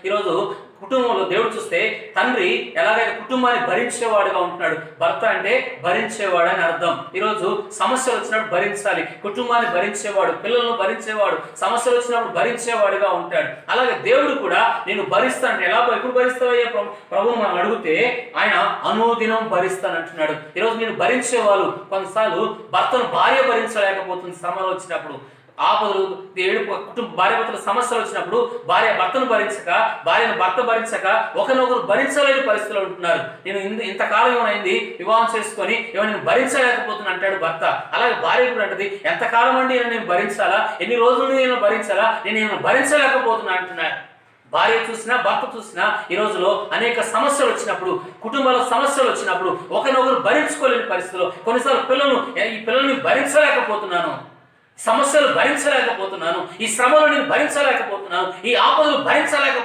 ఈరోజు కుటుంబంలో దేవుడు చూస్తే తండ్రి ఎలాగైతే కుటుంబాన్ని భరించేవాడుగా ఉంటున్నాడు. భర్త అంటే భరించేవాడు అని అర్థం. ఈరోజు సమస్యలు వచ్చినప్పుడు భరించాలి, కుటుంబాన్ని భరించేవాడు, పిల్లలను భరించేవాడు, సమస్యలు వచ్చినప్పుడు భరించేవాడుగా ఉంటాడు. అలాగే దేవుడు కూడా నేను భరిస్తాను. ఎప్పుడు భరిస్తావయ్యా ప్రభు మనం అడిగితే ఆయన అనుదినం భరిస్తానంటున్నాడు. ఈరోజు నేను భరించేవాళ్ళు కొన్నిసార్లు భర్తను భార్య భరించలేకపోతుంది. శ్రమలు వచ్చినప్పుడు, ఆపదలు, కుటుంబ భార్య భర్తల సమస్యలు వచ్చినప్పుడు భార్య భర్తను భరించక, భార్యను భర్త భరించక ఒకరినొకరు భరించలేని పరిస్థితిలో ఉంటున్నారు. నేను ఇంతకాలం ఏమైంది వివాహం చేసుకొని నేను భరించలేకపోతున్నా అంటాడు భర్త. అలాగే భార్య కూడా అంటది, ఎంతకాలం అండి నేను భరించాలా, ఎన్ని రోజులు నేను భరించాలా, నేను భరించలేకపోతున్నా అంటున్నాడు. భార్య చూసినా భర్త చూసినా ఈ రోజులో అనేక సమస్యలు వచ్చినప్పుడు, కుటుంబాల సమస్యలు వచ్చినప్పుడు ఒకరినొకరు భరించుకోలేని పరిస్థితిలో, కొన్నిసార్లు ఈ పిల్లల్ని భరించలేకపోతున్నాను, సమస్యలు భరించలేకపోతున్నాను, ఈ శ్రమలు నేను భరించలేకపోతున్నాను, ఈ ఆపదలు భరించలేకపోతున్నాను.